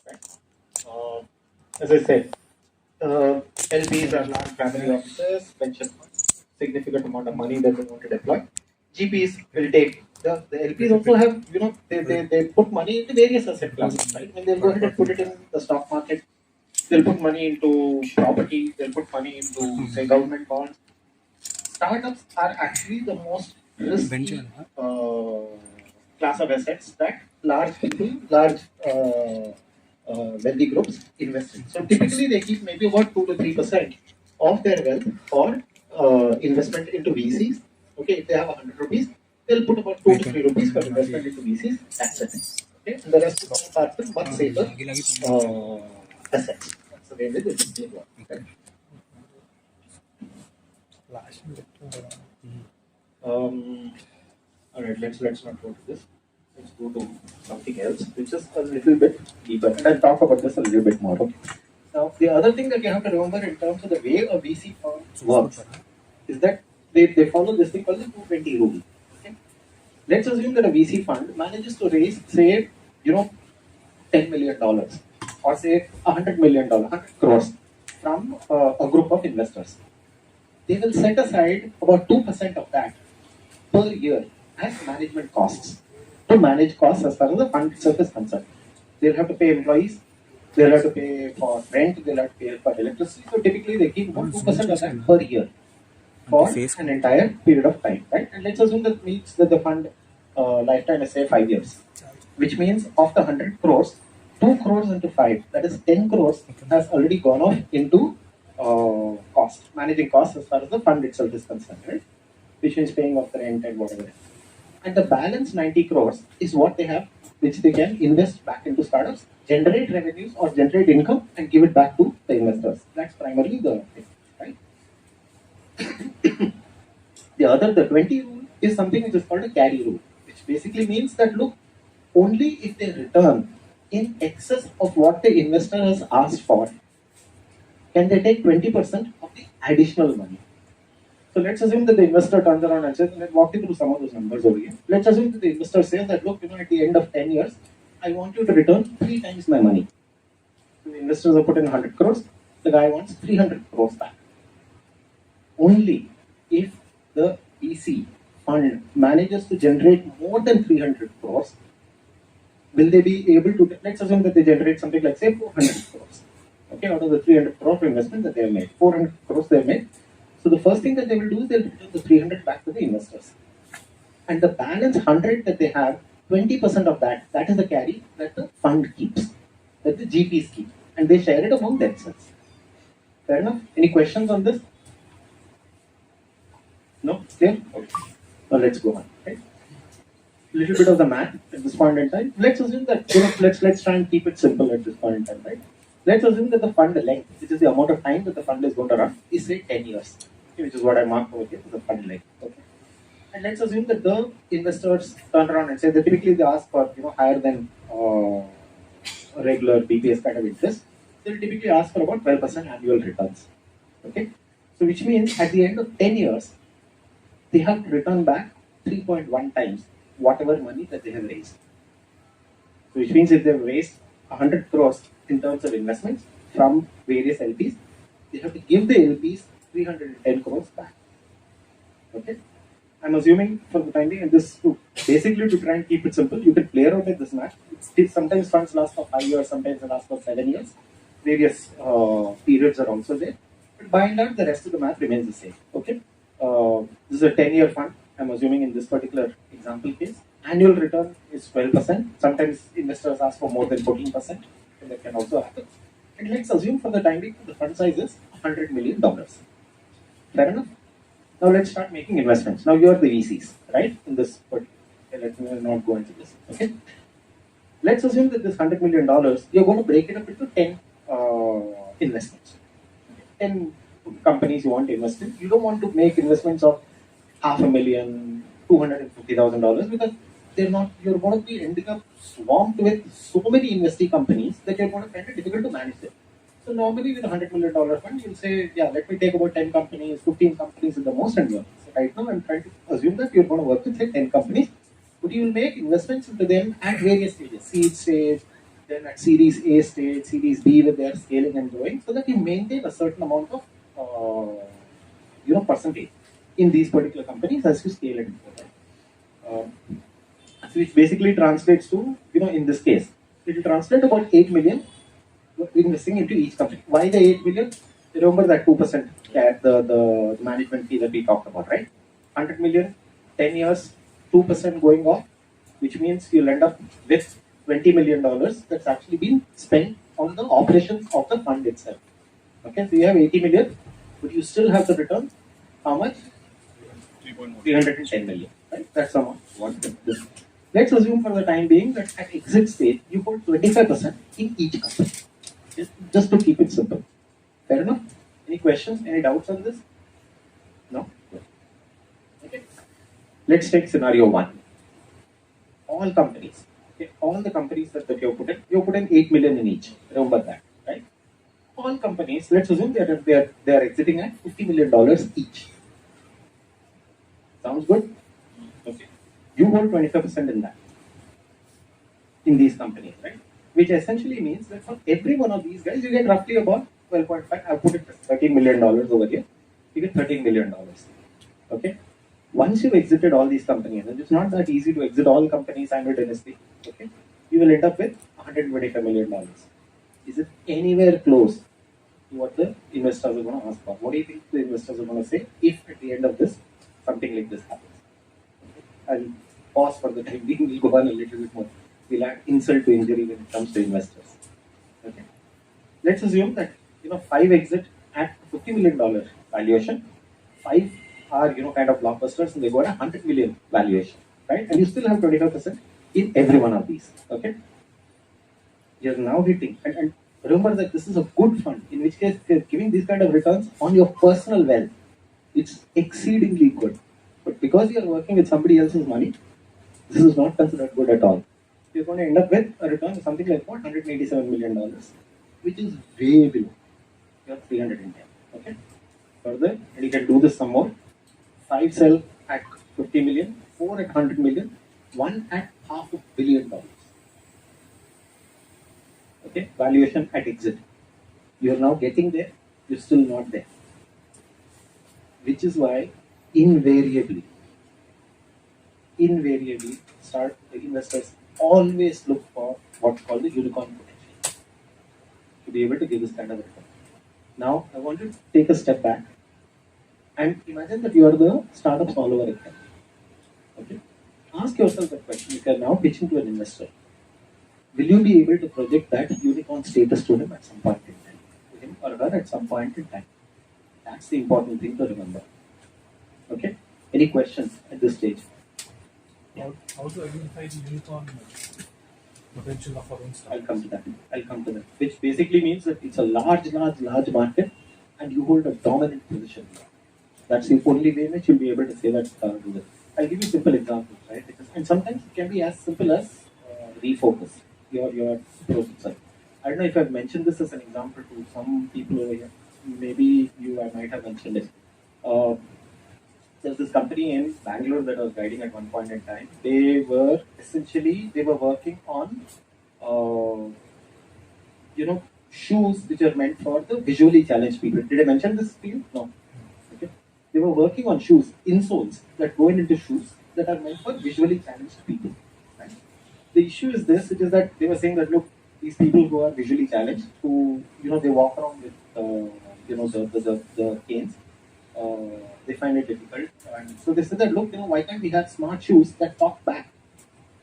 Right? As I said, LPs are large family offices, pension funds, significant amount of money that they want to deploy. GPs will take the LPs also have, they put money into various asset classes, right? When they'll go ahead and put it in the stock market, they'll put money into property, they'll put money into say government bonds. Startups are actually the most risky class of assets that large people, large wealthy groups invest in. So typically they keep maybe about 2 to 3% of their wealth for investment into VCs. Okay, if they have 100 rupees, they'll put about 2 to 3 rupees for investment into VCs. That's it. Okay, and the rest is all part of much safer assets. That's the way they typically work. Okay. All right, let's not go to this. Let's go to something else, which is a little bit deeper, and I'll talk about this a little bit more. Okay. Now, the other thing that you have to remember in terms of the way a VC firm works is that they follow this thing called the 220 rule. Okay? Let's assume that a VC fund manages to raise, say, $10 million or say $100 million, 100 crores from a group of investors. They will set aside about 2% of that per year as management costs to manage costs as far as the fund itself is concerned. They'll have to pay employees, they'll have to pay for rent, they'll have to pay for electricity. So typically they keep about 2% of that per year for an entire period of time, right? And let's assume that means that the fund lifetime is say 5 years, which means of the 100 crores, 2 crores into 5, that is 10 crores has already gone off into managing costs as far as the fund itself is concerned, right? Which means paying off the rent and whatever. And the balance 90 crores is what they have, which they can invest back into startups, generate revenues or generate income and give it back to the investors. That's primarily the thing, right? The 20 rule is something which is called a carry rule, which basically means that look, only if they return in excess of what the investor has asked for, can they take 20% of the additional money. So let's assume that the investor turns around and says, let's walk you through some of those numbers over here. Let's assume that the investor says that, look, at the end of 10 years, I want you to return 3 times my money. So the investors have put in 100 crores, the guy wants 300 crores back. Only if the VC fund manages to generate more than 300 crores, will they be able to, let's assume that they generate something like, say, 400 crores. Okay, out of the 300 crore investment that they have made, 400 crores they have made. So the first thing that they will do is they'll return the 300 back to the investors. And the balance 100 that they have, 20% of that is the carry that the fund keeps, that the GPs keep. And they share it among themselves. Fair enough? Any questions on this? No? Clear? Okay. Now let's go on. Right? Little bit of the math at this point in time. Let's assume that, let's try and keep it simple at this point in time, right? Let's assume that the fund length, which is the amount of time that the fund is going to run, is say 10 years, which is what I marked over here, the fund length. Okay. And let's assume that the investors turn around and say that typically they ask for higher than regular BPS kind of interest. They'll typically ask for about 12% annual returns. Okay. So which means at the end of 10 years, they have to return back 3.1 times whatever money that they have raised. So which means if they've raised 100 crores in terms of investments from various LPs, they have to give the LPs 310 crores back. Okay? I'm assuming for the time being, and this basically to try and keep it simple, you can play around with this math. Sometimes funds last for 5 years, sometimes they last for 7 years. Various periods are also there. But by and large, the rest of the math remains the same. Okay? This is a 10-year fund. I'm assuming in this particular example case. Annual return is 12%. Sometimes investors ask for more than 14%. And that can also happen. And let's assume for the time being, the fund size is $100 million. Fair enough? Now let's start making investments. Now you are the VCs, right? In this particular. Let me not go into this. Okay? Let's assume that this $100 million, you're going to break it up into 10 investments. 10 companies you want to invest in. You don't want to make investments of $500,000, $250,000 because they're not. You're going to be ending up swamped with so many investee companies that you're going to find it difficult to manage them. So normally with a $100 million fund, you'll say, yeah, let me take about 10 companies, 15 companies at the most and work. So right now I'm trying to assume that you're going to work with say 10 companies, but you will make investments into them at various stages, seed stage, then at Series A stage, Series B with their scaling and growing, so that you maintain a certain amount of percentage in these particular companies as you scale and grow. Right? So which basically translates to, in this case, it will translate about 8 million investing into each company. Why the 8 million? Remember that 2% the management fee that we talked about, right? 100 million, 10 years, 2% going off, which means you'll end up with $20 million that's actually been spent on the operations of the fund itself. Okay, so you have 80 million, but you still have the return. How much? 310 million. Right? That's the amount. Let's assume for the time being that at exit stage, you hold 25% in each company. Just to keep it simple. Fair enough? Any questions? Any doubts on this? No? Okay. Let's take scenario 1. All companies. Okay, all the companies that you put in 8 million in each. Remember that, right? All companies, let's assume they are exiting at $50 million each. Sounds good? Okay. You hold 25% in that. In these companies, right? Which essentially means that for every one of these guys, you get roughly about 12.5. I put it $13 million over here. You get $13 million. Okay. Once you've exited all these companies, and it's not that easy to exit all companies simultaneously, okay, you will end up with $125 million. Is it anywhere close to what the investors are going to ask for? What do you think the investors are going to say if at the end of this, something like this happens? Okay. I'll pause for the time being. We'll go on a little bit more. We'll add insult to injury when it comes to investors. Okay. Let's assume that 5 exit at $50 million valuation, 5 are kind of blockbusters, and they go at $100 million valuation, right? And you still have 25% in every one of these. Okay. You're now hitting, and remember that this is a good fund, in which case they're giving these kind of returns on your personal wealth. It's exceedingly good. But because you're working with somebody else's money, this is not considered good at all. You're going to end up with a return of something like what, $187 million, which is way below your 310. Okay. Further, and you can do this some more. 5 sell at 50 million, 4 at 100 million, 1 at $500 million. Okay, valuation at exit. You are now getting there, you're still not there. Which is why invariably, investors always look for what's called the unicorn potential to be able to give this kind of return. Now, I want you to take a step back and imagine that you are the startups all over again. Okay? Ask yourself the question, if you are now pitching to an investor, will you be able to project that unicorn status to him at some point in time? To him or her at some point in time. That's the important thing to remember. Okay? Any questions at this stage? How to identify the unicorn potential of our own startup? I'll come to that. Which basically means that it's a large market and you hold a dominant position. That's the only way in which you'll be able to say that. Do that. I'll give you simple examples, right? And sometimes it can be as simple as refocus your approach itself. I don't know if I've mentioned this as an example to some people over here. Maybe I might have mentioned it. There's this company in Bangalore that I was guiding at one point in time. They were working on shoes which are meant for the visually challenged people. Did I mention this to you? No. Okay. They were working on shoes, insoles that go into shoes that are meant for visually challenged people. Right? The issue is this, which is that they were saying that look, these people who are visually challenged, who they walk around with the canes, they find it difficult. And so they said that look, why can't we have smart shoes that talk back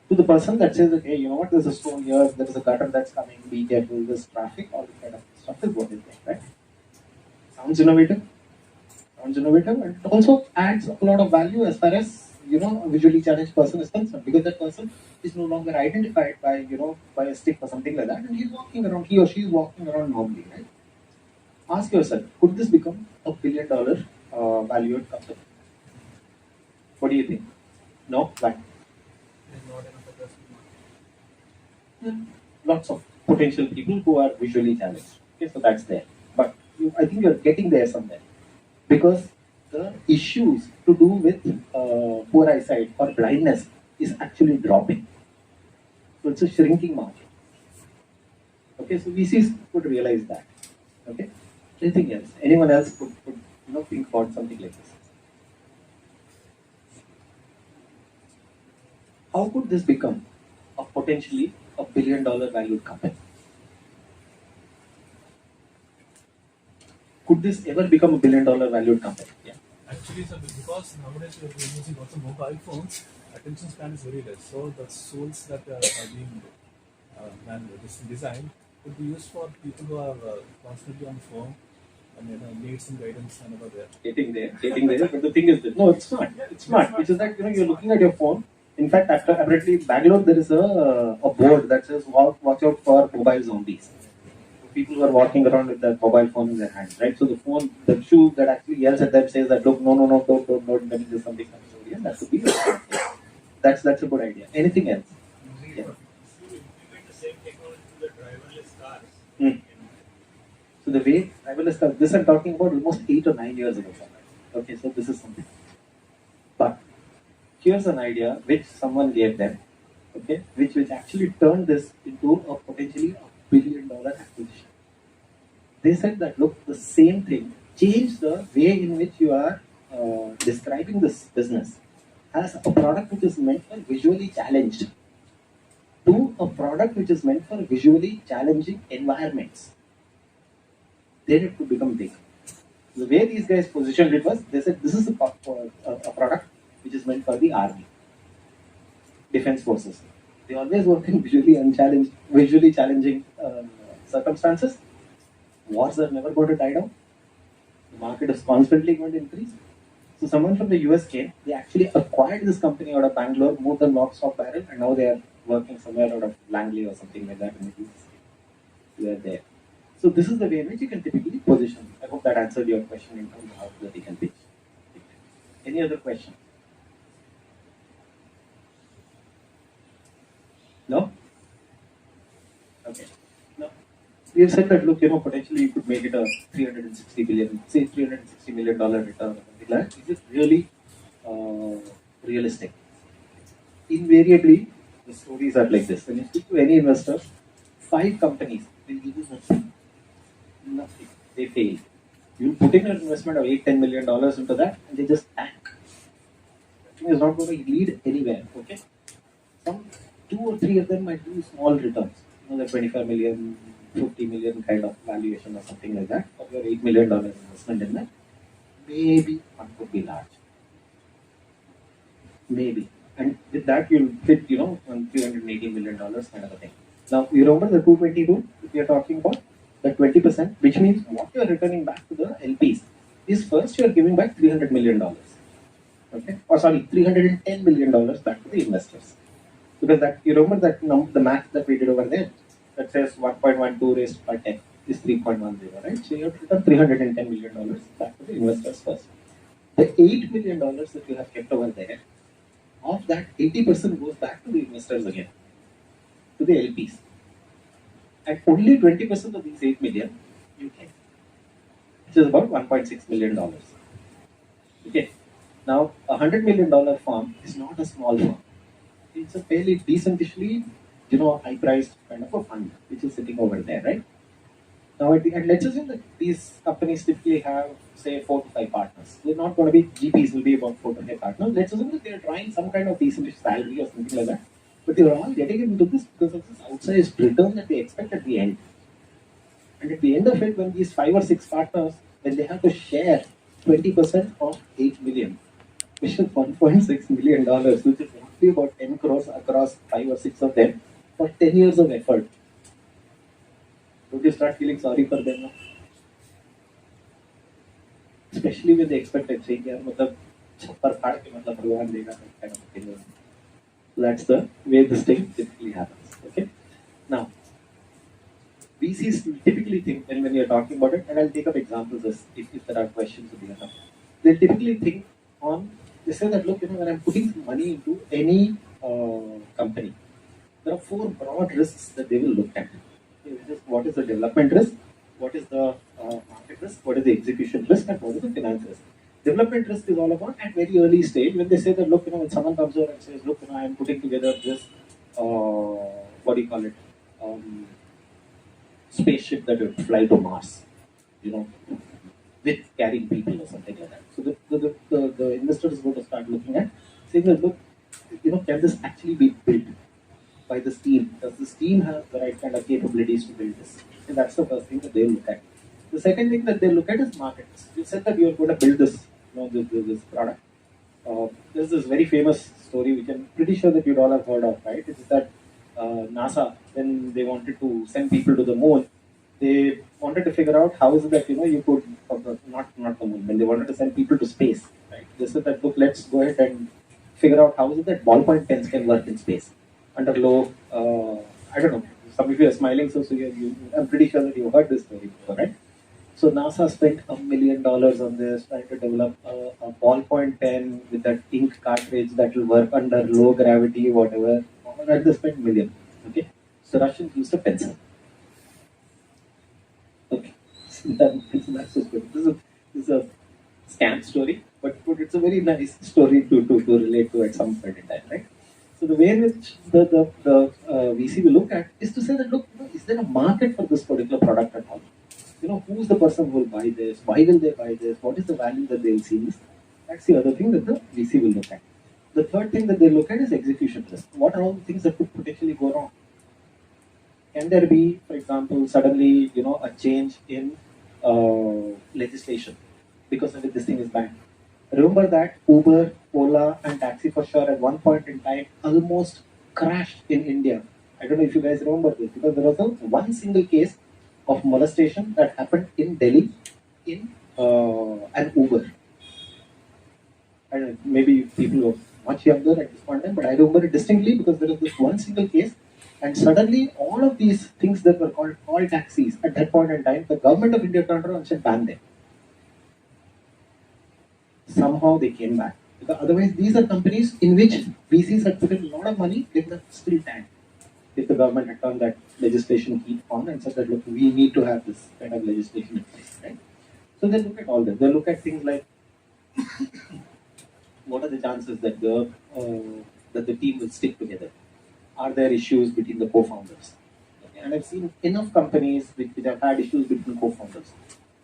to the person that says that, hey, you know what, there's a stone here, there's a gutter that's coming, be careful, there's traffic, all this kind of stuff is what they think, right? Sounds innovative, and it also adds a lot of value as far as a visually challenged person is concerned, because that person is no longer identified by by a stick or something like that, and he or she is walking around normally, right? Ask yourself, could this become $1 billion valued company? What do you think? No? Why? Lots of potential people who are visually challenged. Okay, so that's there. But I think you're getting there somewhere. Because the issues to do with poor eyesight or blindness is actually dropping. So it's a shrinking market. Okay, so VCs could realize that. Okay, anything else? Anyone else could think about something like this? How could this become a potentially $1 billion valued company? Could this ever become $1 billion valued company? Yeah. Actually, sir, because nowadays we are using lots of mobile phones, attention span is very less. So the tools that are being designed could be used for people who are constantly on the phone and need some guidance and about there. Getting there. But the thing is that no, it's not. It's not. Which is that you're looking at your phone. In fact, apparently Bangalore there is a board that says watch out for mobile zombies. People who are walking around with their mobile phone in their hands, right? So the shoe that actually yells at them says that look, no, don't, let me do something. That could be. That's a good idea. Anything else? Yeah. Implement the same technology to the driverless cars. Hmm. So the way driverless cars, this I'm talking about almost 8 or 9 years ago. Okay, so this is something. But here's an idea which someone gave them, okay, which actually turned this into a potentially $1 billion acquisition. They said that look, the same thing, change the way in which you are describing this business as a product which is meant for visually challenged to a product which is meant for visually challenging environments. Then it could become big. The way these guys positioned it was, they said this is a product which is meant for the army, defense forces. They always work in visually challenging circumstances. Wars are never going to die down. The market is constantly going to increase. So someone from the US came. They actually acquired this company out of Bangalore, moved them lock, stock, barrel, and now they are working somewhere out of Langley or something like that. They are there. So this is the way in which you can typically position. I hope that answered your question in terms of how they can pitch. Any other question? No? Okay. No. We have said that look, potentially you could make it a $360 million return or something like that. Is it really realistic? Invariably, the stories are like this. When you speak to any investor, 5 companies will give you nothing. Nothing. They fail. You put in an investment of $8-10 million into that, and they just tank. That thing is not going to lead anywhere. Okay. Some 2 or 3 of them might do small returns. The 25 million, 50 million kind of valuation or something like that, of your $8 million investment in that. Maybe one could be large. Maybe. And with that, you'll fit, $380 million kind of a thing. Now, you remember the 220 rule that we are talking about? The 20%, which means what you are returning back to the LPs is first you are giving back $300 million. Okay? Or sorry, $310 million back to the investors. Because that you remember that the math that we did over there that says 1.12 raised by 10 is 3.10, right? So you have to return $310 million back to the investors first. The $8 million that you have kept over there, of that 80% goes back to the investors again, to the LPs. And only 20% of these 8 million you get, which is about $1.6 million. Okay. Now, a $100 million firm is not a small firm. It's a fairly decently, high-priced kind of a fund which is sitting over there, right? Now, and let's assume that these companies typically have, say, 4 to 5 partners. They're not going to be GPs; will be about 4 to 5 partners. Let's assume that they're trying some kind of decent salary or something like that. But they're all getting into this because of this outsized return that they expect at the end. And at the end of it, when these 5 or 6 partners, when they have to share 20% of 8 million, which is $1.6 million, which is roughly about 10 crores across 5 or 6 of them for 10 years of effort. Don't you start feeling sorry for them now? Especially when they expect a change. That's the way this thing typically happens. Okay. Now, VCs typically think, and when you're talking about it, and I'll take up examples if there are questions at the end. They typically think they say that look, when I'm putting some money into any company, there are 4 broad risks that they will look at. What is the development risk? What is the market risk? What is the execution risk? And what is the finance risk? Development risk is all about at very early stage when they say that look, when someone comes over and says, look, I'm putting together this, what do you call it? spaceship that would fly to Mars, you know, with carrying people or something like that. So the investor is going to start looking at saying that, look, can this actually be built by this team? Does this team have the right kind of capabilities to build this? And that's the first thing that they'll look at. The second thing that they look at is markets. You said that you're going to build this, this product. There's this very famous story which I'm pretty sure that you'd all have heard of, right? It's that NASA, when they wanted to send people to the moon, they wanted to figure out how is it that you could not the moon, when they wanted to send people to space, right? They said that, look, let's go ahead and figure out how is it that ballpoint pens can work in space under low. I don't know. Some of you are smiling, so I'm pretty sure that you heard this story before, right? So NASA spent $1 million on this, trying to develop a ballpoint pen with that ink cartridge that will work under low gravity, whatever. All that they spent million. Okay. So Russians used a pencil. Okay. So that's just good. This is a scam story, but it's a very nice story to relate to at some point in time, right? So the way in which the VC will look at is to say that, look, is there a market for this particular product at all? Who's the person who will buy this? Why will they buy this? What is the value that they'll see this? That's the other thing that the VC will look at. The third thing that they look at is execution risk. What are all the things that could potentially go wrong? Can there be, for example, suddenly, a change in legislation because of it, this thing is banned? Remember that Uber, Ola, and Taxi for Sure at one point in time almost crashed in India. I don't know if you guys remember this, because there was one single case of molestation that happened in Delhi in an Uber. I don't know, maybe people were much younger at this point in time, but I remember it distinctly because there was this one single case, and suddenly all of these things that were called call taxis at that point in time, the government of India turned around and said ban them. Somehow they came back. Because otherwise, these are companies in which VCs had put in a lot of money, they were still tanked. If the government had turned that legislation heat on and said that, look, we need to have this kind of legislation in place, right? So they look at all this. They look at things like what are the chances that the team will stick together? Are there issues between the co-founders? Okay. And I've seen enough companies which have had issues between co-founders.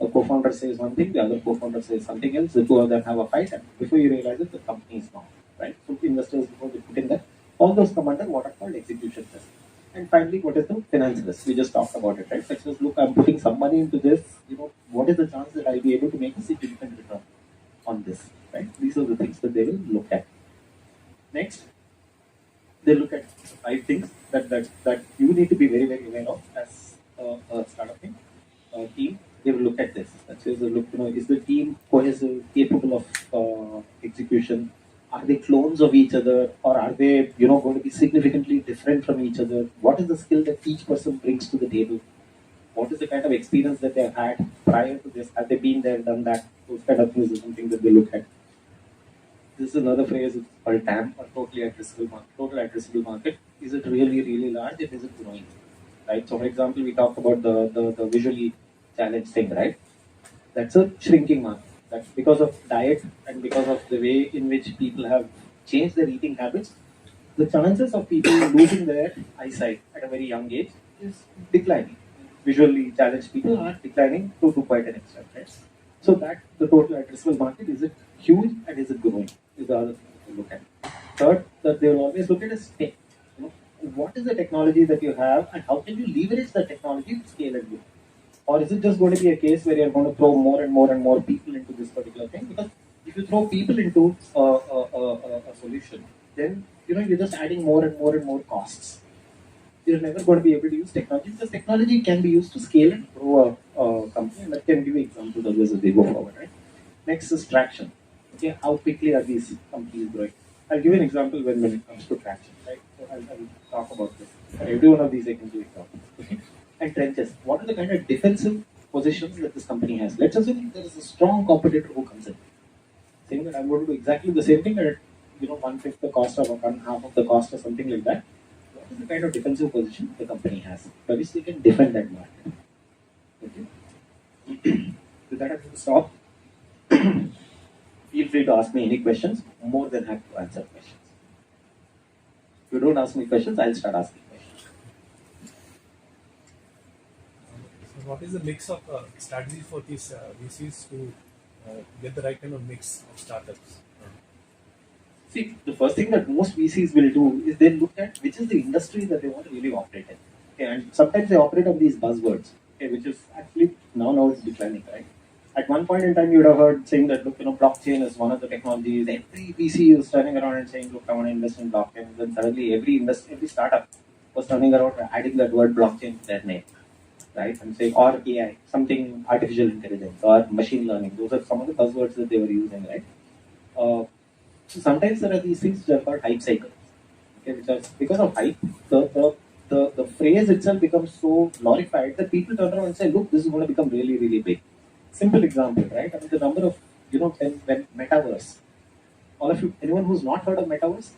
A co-founder says one thing, the other co-founder says something else. The two of them have a fight, and before you realize it, the company is gone, right? So investors, before they put in that, all those come under what are called execution risk. And finally, what is the finance risk? We just talked about it, right? Such as, look, I'm putting some money into this. What is the chance that I'll be able to make a significant return on this, right? These are the things that they will look at. Next, they look at 5 things that you need to be very, very aware of as a startup team. They will look at this. That says, look, is the team cohesive, capable of execution? Are they clones of each other, or are they, going to be significantly different from each other? What is the skill that each person brings to the table? What is the kind of experience that they've had prior to this? Have they been there, done that? Those kind of things is something that they look at. This is another phrase, it's called TAM, or total addressable market. Is it really, really large, and is it growing? Right? So, for example, we talked about the visually challenged thing, right? That's a shrinking market. That's because of diet and because of the way in which people have changed their eating habits. The chances of people losing their eyesight at a very young age is declining. Visually challenged people are declining to quite an extent, right? So that the total addressable market, is it huge and is it growing? Is the other thing to look at. Third, that they will always look at is tech. What is the technology that you have, and how can you leverage the technology to scale and grow? Or is it just going to be a case where you're going to throw more and more and more people into this particular thing? Because if you throw people into a solution, then you're just adding more and more and more costs. You're never going to be able to use technology, because technology can be used to scale and grow a company, and that can give you examples of this as they go forward, right? Next is traction. Okay, how quickly are these companies growing? I'll give you an example when it comes to traction, right? So I'll talk about this. For every one of these, I can give examples. Okay? And trenches. What are the kind of defensive positions that this company has? Let's assume there is a strong competitor who comes in, saying that I'm going to do exactly the same thing at 1/5 the cost or 1/2 of the cost or something like that. What is the kind of defensive position the company has, by which they can defend that market? Okay. With that, I'm going to stop. Feel free to ask me any questions. More than happy to answer questions. If you don't ask me questions, I'll start asking questions. what is the mix of strategy for these VCs to get the right kind of mix of startups? See, the first thing that most VCs will do is they look at which is the industry that they want to really operate in. Okay, and sometimes they operate on these buzzwords, okay, which is actually now it's declining, right? At one point in time, you would have heard saying that, look, blockchain is one of the technologies. Every VC is turning around and saying, look, I want to invest in blockchain. And then suddenly every startup was turning around and adding that word blockchain to their name, right? And saying, or AI, something artificial intelligence or machine learning. Those are some of the buzzwords that they were using, right? So sometimes there are these things which are called hype cycles. Okay, which are because of hype, the phrase itself becomes so glorified that people turn around and say, look, this is going to become really, really big. Simple example, right? I mean, the number of, when metaverse. All of you, anyone who's not heard of metaverse?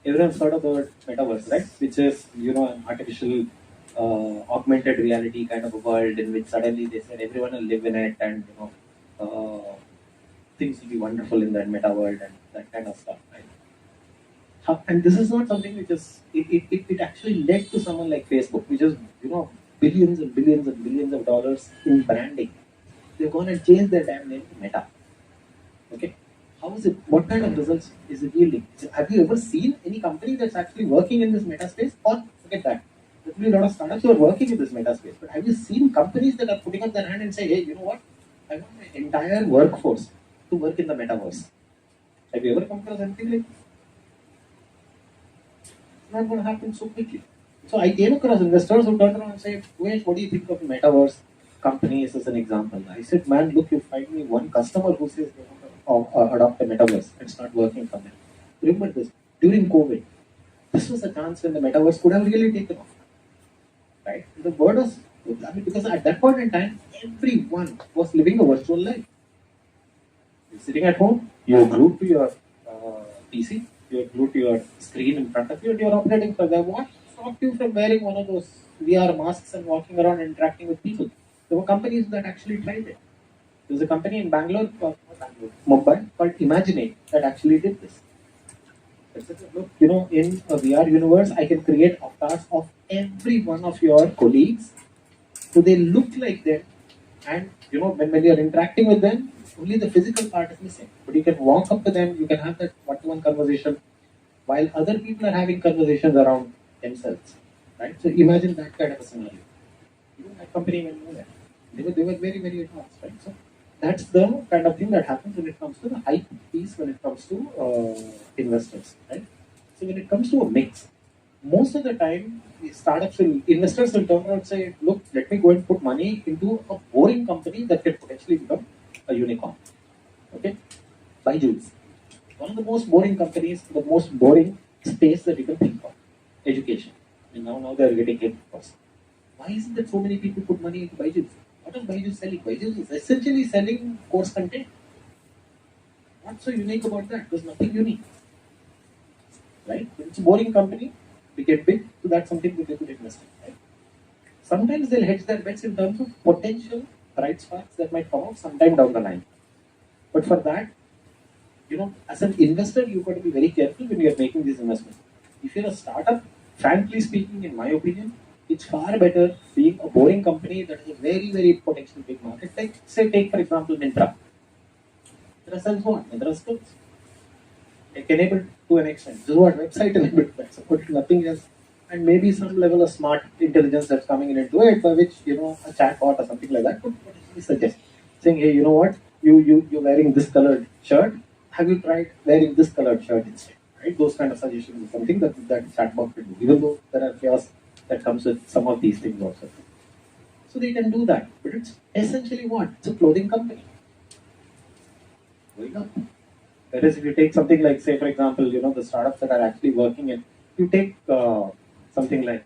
Everyone's heard of the word metaverse, right? Which is, an artificial augmented reality kind of a world in which suddenly they said everyone will live in it and, things will be wonderful in that meta world and that kind of stuff, right? And this is not something which is, it actually led to someone like Facebook, which is, billions and billions and billions of dollars in branding. They're going to change their damn name to Meta. Okay? How is it? What kind of results is it yielding? Have you ever seen any company that's actually working in this meta space? Or forget that. There will be a lot of startups who are working in this meta space. But have you seen companies that are putting up their hand and say, hey, you know what? I want my entire workforce to work in the metaverse. Have you ever come across anything like this? It's not going to happen so quickly. So I came across investors who turned around and said, wait, what do you think of metaverse companies as an example? I said, man, look, you find me one customer who says they want to adopt a metaverse and start working for them. Remember this, during COVID, this was a chance when the metaverse could have really taken off. Right? The word was, because at that point in time, everyone was living a virtual life. You're sitting at home, you're glued to your PC, you're glued to your screen in front of you, and you're operating for them. What stopped you from wearing one of those VR masks and walking around and interacting with people? There were companies that actually tried it. There was a company in Mumbai called Imaginate that actually did this. They said, look, in a VR universe, I can create avatars of every one of your colleagues, so they look like them, and when you're interacting with them, only the physical part is missing. But you can walk up to them, you can have that one-to-one conversation, while other people are having conversations around themselves. Right? So imagine that kind of a scenario. Even that company will know that. They were very, very advanced, right? So that's the kind of thing that happens when it comes to the hype piece, when it comes to investors, right? So when it comes to a mix, most of the time, investors will turn around and say, look, let me go and put money into a boring company that can potentially become a unicorn. Okay? Byju's. One of the most boring companies, the most boring space that you can think of. Education. And now they are getting hit, of course. Why isn't it so many people put money into Byju's? What is Byju's selling? Byju's is essentially selling course content. What's so unique about that? There's nothing unique. Right? It's a boring company, they get big, so that's something that they could invest in. Right? Sometimes they'll hedge their bets in terms of potential bright sparks that might come out sometime down the line. But for that, as an investor, you've got to be very careful when you're making these investments. If you're a startup, frankly speaking, in my opinion, it's far better being a boring company that has a very, very potential big market. Like, take for example, Myntra. Myntra sells what? Myntra skills. Enabled to an extent. This is what website enabled, but nothing else. And maybe some level of smart intelligence that's coming into it, by which a chatbot or something like that could potentially suggest, saying, hey, you know what? You're wearing this colored shirt. Have you tried wearing this colored shirt instead? Right? Those kind of suggestions is something that chatbot can do, even though there are chaos that comes with some of these things also. So they can do that, but it's essentially what? It's a clothing company. Going up. Whereas if you take something like, say, for example, the startups that are actually working in, you take something like,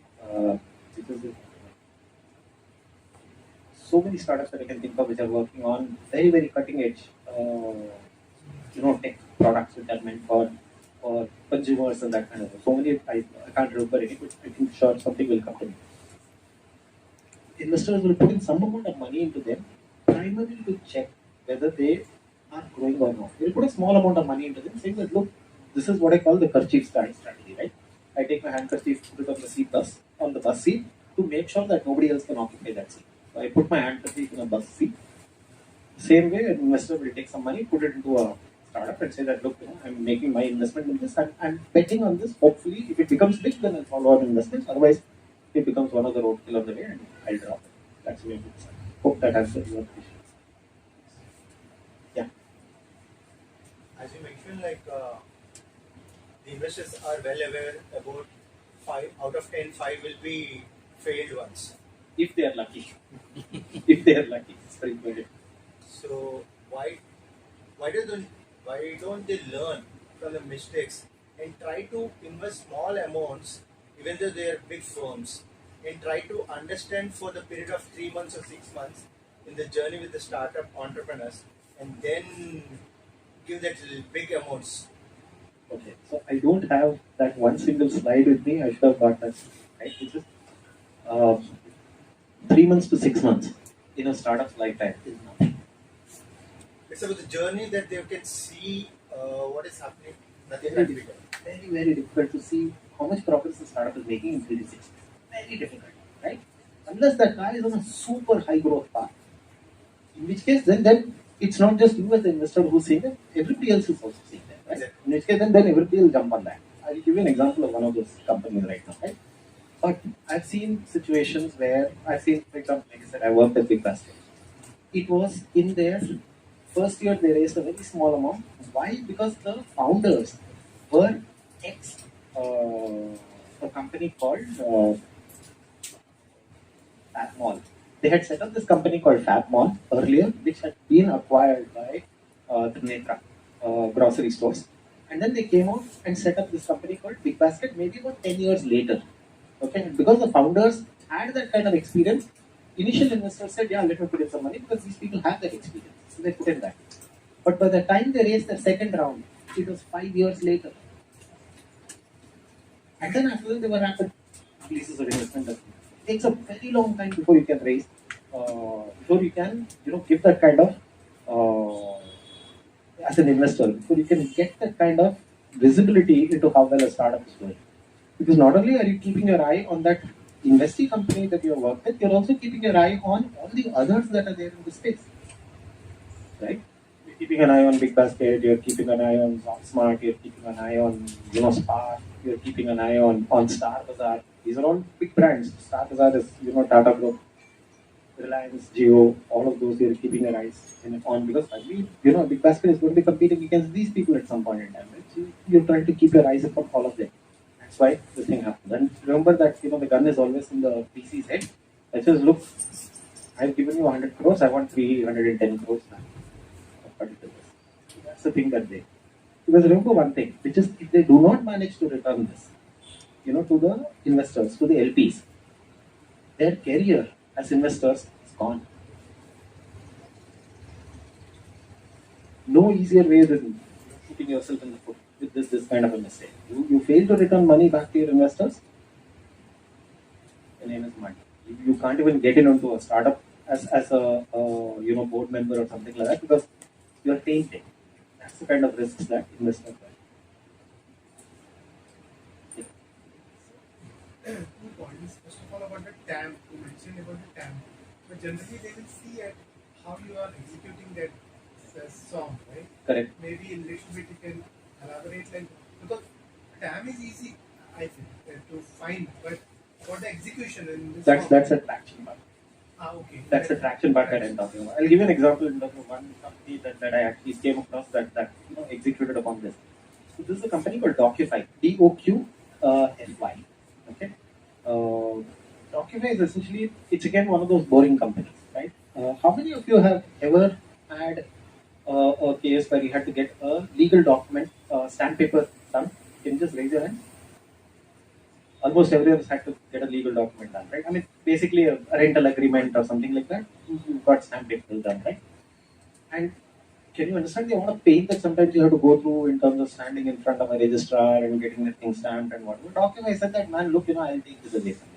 so many startups that I can think of which are working on very, very cutting edge, tech products which are meant for consumers and that kind of thing. So many, I can't remember any, but I think sure something will come to me. Investors will put in some amount of money into them, primarily to check whether they are growing or not. They'll put a small amount of money into them, saying that, look, this is what I call the kerchief strategy, right? I take my handkerchief, put it on the bus seat, to make sure that nobody else can occupy that seat. I put my hand in a bus seat. Same way, an investor will take some money, put it into a startup, and say that, look, I'm making my investment in this, and I'm betting on this. Hopefully, if it becomes big, then I'll follow on investments. Otherwise, it becomes one of the roadkill on the way, and I'll drop it. That's the way to decide. Hope that answers your question. Yeah. As you mentioned, the investors are well aware about 5 out of 10, 5 will be failed ones. If they are lucky. If they are lucky. It's very good. So why don't they learn from the mistakes and try to invest small amounts, even though they are big firms, and try to understand for the period of 3 months or 6 months in the journey with the startup entrepreneurs, and then give that big amounts. Okay, so I don't have that one single slide with me. I should have got that. Right, which is uh, 3 months to 6 months in a startup's lifetime is nothing. It's about the journey that they can see what is happening. Nothing Very practical. difficult. Very, very difficult to see how much progress the startup is making in 3 to 6 months. Very difficult, right? Unless that guy is on a super high growth path. In which case, then it's not just you as the investor who's seeing it, everybody else is also seeing that, right? Exactly. In which case, then everybody will jump on that. I'll give you an example of one of those companies right now, right? But I've seen situations where I've seen, for example, like I said, I worked at Big Basket. It was in their first year they raised a very small amount. Why? Because the founders were ex a company called Fab Mall. They had set up this company called Fab Mall earlier, which had been acquired by Trinetra grocery stores. And then they came out and set up this company called Big Basket maybe about 10 years later. Okay, and because the founders had that kind of experience, initial investors said, yeah, let me put in some money because these people have that experience. So they put in that. But by the time they raised the second round, it was 5 years later. And then after that, they were rapid releases of investment. It takes a very long time before you can raise, before you can, give that kind of, as an investor, before you can get that kind of visibility into how well a startup is doing. Because not only are you keeping your eye on that investee company that you work with, you're also keeping your eye on all the others that are there in the space. Right? You're keeping an eye on Big Basket, you're keeping an eye on Smart, you're keeping an eye on Spark, you're keeping an eye on Star Bazaar. These are all big brands. Star Bazaar is Tata Group, Reliance, Jio, all of those you're keeping your eyes on because Big Basket is going to be competing against these people at some point in time. Right? So you're trying to keep your eyes upon all of them. That's why this thing happens. And remember that the gun is always in the PC's head. I says, look, I've given you 100 crores, I want 310 crores now. That's the thing that they. Because remember one thing, which is if they do not manage to return this, to the investors, to the LPs, their career as investors is gone. No easier way than shooting yourself in the foot with this kind of a mistake. You fail to return money back to your investors, your name is money. You can't even get into a startup as a board member or something like that because you're tainted. That's the kind of risks that investors have. 2 points. First of all, about the TAM, you mentioned about the TAM. But generally, they will see at how you are executing that song, right? Correct. Maybe a little bit you can elaborate, because TAM is easy, I think, to find, but for the execution in this That's a traction part. Okay. That's the traction part that I'm talking about. I'll give you an example in terms of one company that I actually came across that executed upon this. So this is a company called Docufy, DOQFY. Okay. Docufy is essentially, it's again one of those boring companies, right? How many of you have ever had a case where you had to get a legal document, stamp paper done? Can you just raise your hand? Almost everyone has had to get a legal document done, right? I mean, basically a rental agreement or something like that. You've got stamp paper done, right? And can you understand the amount of pain that sometimes you have to go through in terms of standing in front of a registrar and getting the thing stamped and whatever? Docufy said that, man, look, I'll take this away from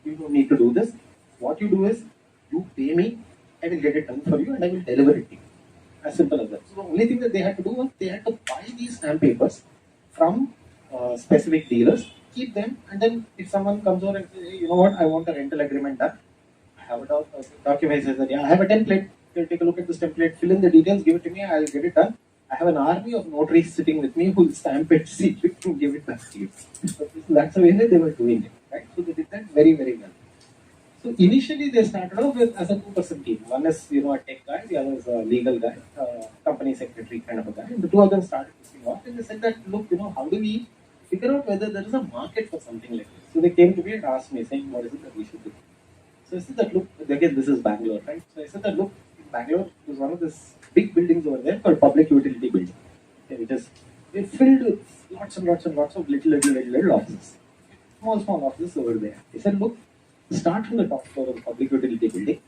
you. You don't need to do this. What you do is, you pay me, I will get it done for you and I will deliver it to you. As simple as that. So the only thing that they had to do was they had to buy these stamp papers from specific dealers, keep them, and then if someone comes over and says, hey, you know what, I want a rental agreement done, have a document says that, yeah, I have a template. You take a look at this template, fill in the details, give it to me, I'll get it done. I have an army of notaries sitting with me who will stamp it, seal it, and give it back to you. So that's the way that they were doing it, right? So they did that very, very well. So initially they started off with as a 2% team. One is, a tech guy, the other is a legal guy, company secretary kind of a guy. And the two of them started listening off and they said that, look, how do we figure out whether there is a market for something like this? So they came to me and asked me, saying, what is it that we should do? So I said that, look, again, this is Bangalore, right? So I said that, look, in Bangalore, there's one of these big buildings over there called Public Utility Building. Okay, which is filled with lots and lots and lots of little offices. Small offices over there. He said, look, start from the top floor of the Public Utility Building,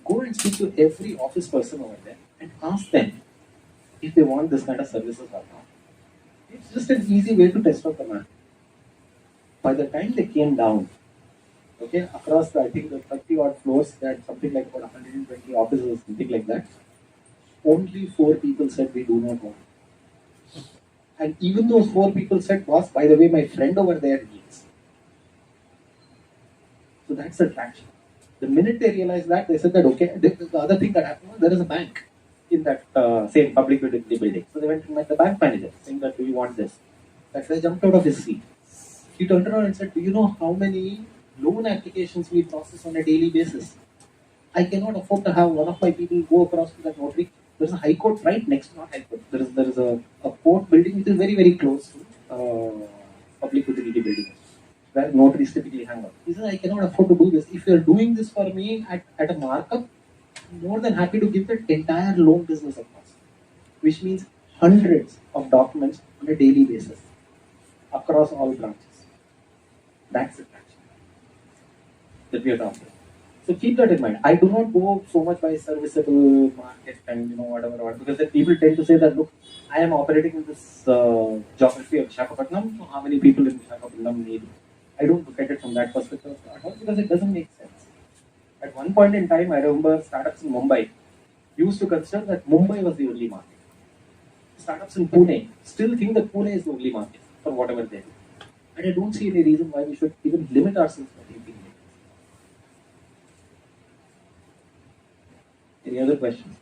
go and speak to every office person over there and ask them if they want this kind of services or not. It's just an easy way to test out the market. By the time they came down, okay, across I think the 30 odd floors, they had something like about 120 offices, something like that. Only 4 people said we do not want. And even those 4 people said, boss, by the way, my friend over there needs. So that's the traction. The minute they realized that, they said that, okay, the other thing that happened was there is a bank in that same public utility building. So they went and met the bank manager, saying that, do you want this? That guy jumped out of his seat. He turned around and said, do you know how many loan applications we process on a daily basis? I cannot afford to have one of my people go across to that notary. There's a high court right next to, not high court. There is a court building which is very, very close to public utility building, where notaries typically hang out. He says, I cannot afford to do this. If you're doing this for me at a markup, I'm more than happy to give that entire loan business across, which means hundreds of documents on a daily basis across all branches. That's the traction that we are talking about. So keep that in mind. I do not go so much by serviceable market and whatever, because then people tend to say that, look, I am operating in this geography of Visakhapatnam, so how many people in Visakhapatnam need? I don't look at it from that perspective at all, because it doesn't make sense. At one point in time, I remember startups in Mumbai used to consider that Mumbai was the only market. Startups in Pune still think that Pune is the only market for whatever they do. And I don't see any reason why we should even limit ourselves for thinking like this. Any other questions?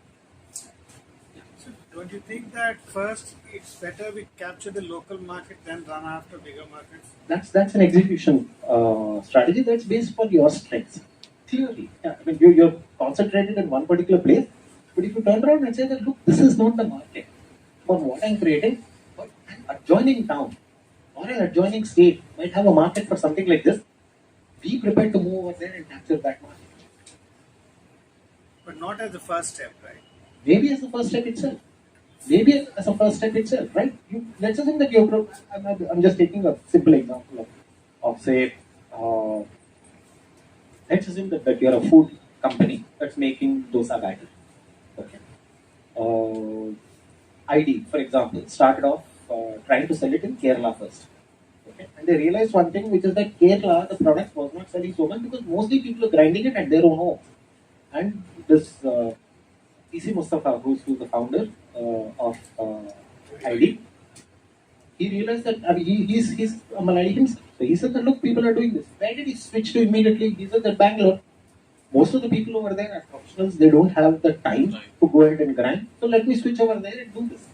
So don't you think that first it's better we capture the local market than run after bigger markets? That's an execution strategy that's based on your strengths. Clearly, yeah, I mean, you're concentrated in one particular place, but if you turn around and say that, look, this is not the market for what I'm creating, but an adjoining town or an adjoining state might have a market for something like this, be prepared to move over there and capture that market. But not as the first step, right? Maybe as a first step itself. Right? Let's assume that I'm just taking a simple example of say, let's assume that you're a food company that's making dosa batter. Okay. ID, for example, started off trying to sell it in Kerala first. Okay. And they realized one thing, which is that Kerala, the product was not selling so much because mostly people are grinding it at their own home. And this PC Mustafa, who's the founder of ID, he realized that he's a Malayali himself. So he said that, look, people are doing this. Where did he switch to immediately? He said that Bangalore, most of the people over there are professionals. They don't have the time to go ahead and grind. So let me switch over there and do this.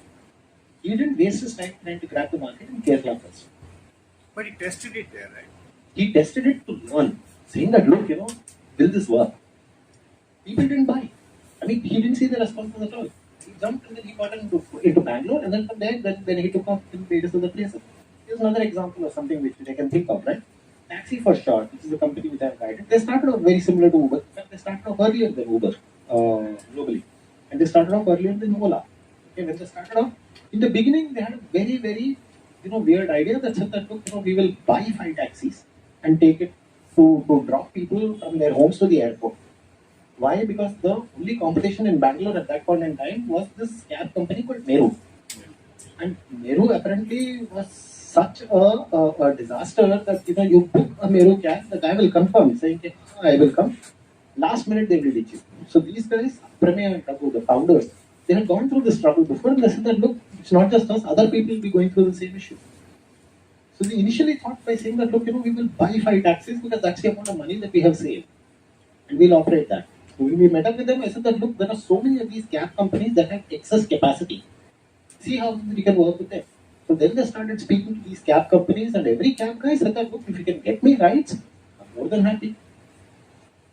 He didn't waste his time trying to grab the market in Kerala first. But he tested it there, right? He tested it to learn, saying that, look, will this work? People didn't buy. I mean, he didn't see the responses at all. He jumped and then he got into Bangalore, and then from there, then he took off to various other places. Here's another example of something which I can think of, right? Taxi for Short, which is a company which I've guided. They started off very similar to Uber. In fact, they started off earlier than Uber globally. And they started off earlier than Ola. Okay, when they started off, in the beginning, they had a very, very weird idea that said that, look, we will buy 5 taxis and take it to drop people from their homes to the airport. Why? Because the only competition in Bangalore at that point in time was this cab company called Meru. And Meru apparently was such a disaster that you book a Meru cab, the guy will confirm, saying, I will come. Last minute they will ditch you. So these guys, Prameya and Prabhu, the founders, they had gone through this trouble before, and they said that, look, it's not just us, other people will be going through the same issue. So they initially thought by saying that, look, we will buy 5 taxis because that's the amount of money that we have saved. and we'll operate that. So when we met up with them, I said that look, there are so many of these cab companies that have excess capacity. See how we can work with them. So then they started speaking to these cab companies, and every cab guy said that look, if you can get me rides, I'm more than happy.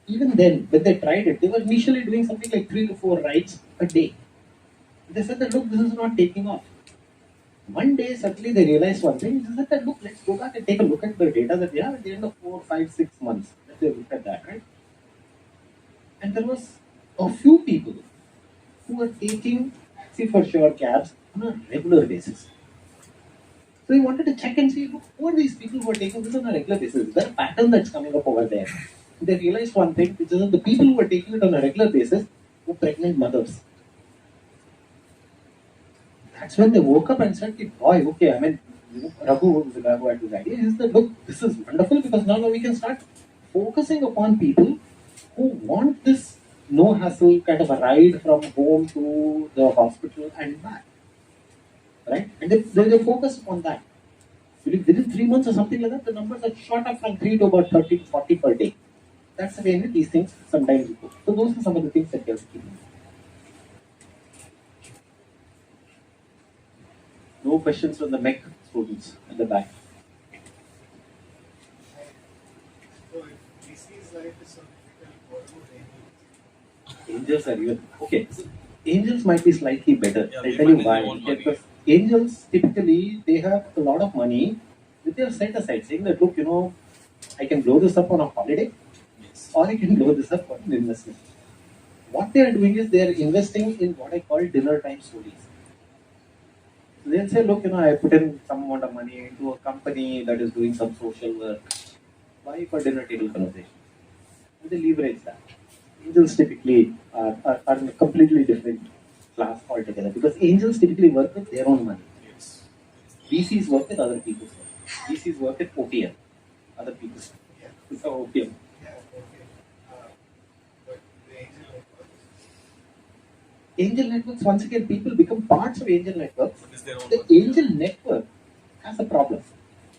Even then, when they tried it, they were initially doing something like 3 to 4 rides a day. They said that look, this is not taking off. One day, suddenly they realized one thing. They said that look, let's go back and take a look at the data that we have at the end of 4, 5, 6 months. Let's look at that, right? And there was a few people who were taking taxi for sure cabs on a regular basis. So we wanted to check and see who are these people who are taking this on a regular basis. Is there a pattern that's coming up over there? They realized one thing, which is that the people who are taking it on a regular basis were pregnant mothers. That's when they woke up and said, boy, okay, I mean, Raghu was the guy who had this idea. He said, look, this is wonderful because now we can start focusing upon people who want this no hassle kind of a ride from home to the hospital and back. Right? And they focus on that. Within 3 months or something like that, the numbers are shot up from 3 to about 30 to 40 per day. That's the way these things sometimes go. So those are some of the things that you have to keep in mind. No questions from the MEC students in the back. So if VC's life is so difficult, what about angels? Angels are even okay. So angels might be slightly better. Yeah, I'll they tell you manage why. their own money. Because angels typically they have a lot of money which they have set aside, saying that look, I can blow this up on a holiday, Yes. or I can blow this up on an investment. What they are doing is they are investing in what I call dinner time stories. So they'll say, look, I put in some amount of money into a company that is doing some social work. Why for dinner table conversation? And they leverage that. Angels typically are in a completely different class altogether because angels typically work with their own money. Yes. VCs work with other people's money. VCs work with OPM, other people's money. Yeah, So OPM. yeah, okay. But the angel network, Angel networks, once again, people become parts of angel networks. What is their own The money? angel network has a problem.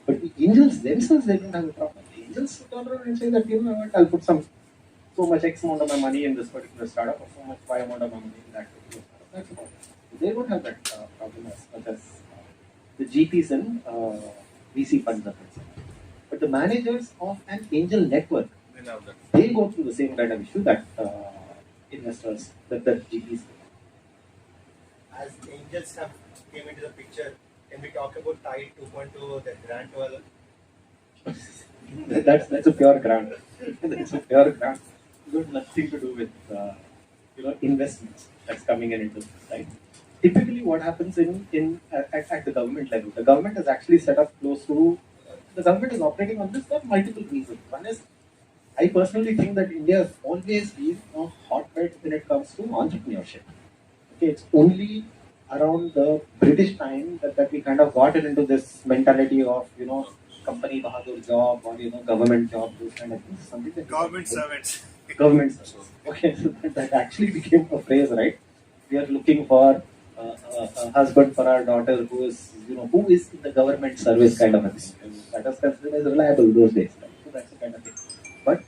But the angels themselves, they don't have a problem. The angels turn around and say that, what, I'll put so much X amount of my money in this particular startup or so much Y amount of my money in that particular startup. That's a problem. They don't have that problem as much as the GPs and VC funds are concerned. But the managers of an angel network, They have that. they go through the same kind of issue that investors, that GPs do. As angels have came into the picture, can we talk about Tide 2.2, the grant wala? That's a pure grant. That's a pure grant. It's got nothing to do with investments that's coming into this, right? Typically, what happens at the government level, the government is actually set up close to. The government is operating on this for multiple reasons. One is, I personally think that India has always been a hotbed when it comes to entrepreneurship. Okay, it's only around the British time that we kind of got into this mentality of company bahadur job or government job, those kind of things. Something that Government servants. government service. Okay, so that actually became a phrase, right? We are looking for a husband for our daughter who is in the government service kind of a thing. And that was considered as reliable those days, right? So that's the kind of thing. But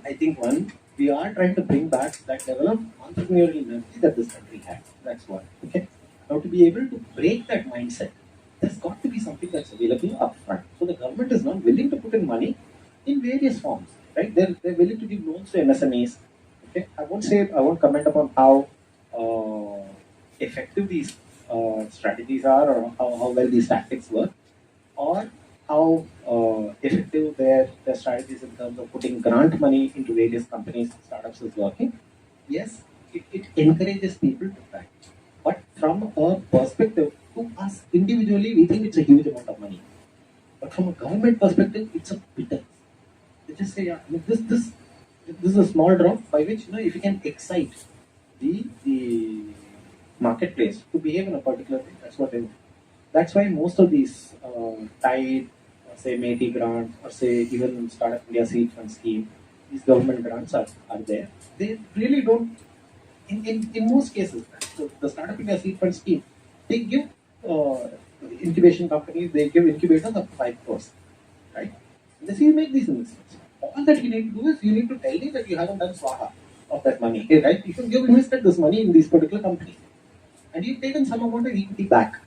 I think we are trying to bring back that level of entrepreneurial energy that this country has. That's one. Okay. Now to be able to break that mindset, there's got to be something that's available upfront. So the government is not willing to put in money in various forms, right? They're willing to give loans to MSMEs. Okay. I won't comment upon how effective these strategies are or how well these tactics work, or how effective their strategies in terms of putting grant money into various companies and startups is working. Yes, it encourages people to try. But from a perspective, to us individually, we think it's a huge amount of money. But from a government perspective, it's a bitter. They just say, yeah, this is a small drop by which if you can excite the marketplace to behave in a particular way, that's what they do. That's why most of these Tide, or say METI grants, or say even Startup India Seed Fund Scheme, these government grants are there. They really don't, in most cases, so the Startup India Seed Fund Scheme, they give incubation companies, they give incubators up to 5 crores, right? They say you make these investments. All that you need to do is you need to tell me that you haven't done swaha of that money. Hey, right? You've invested this money in these particular companies and you've taken some amount of equity back.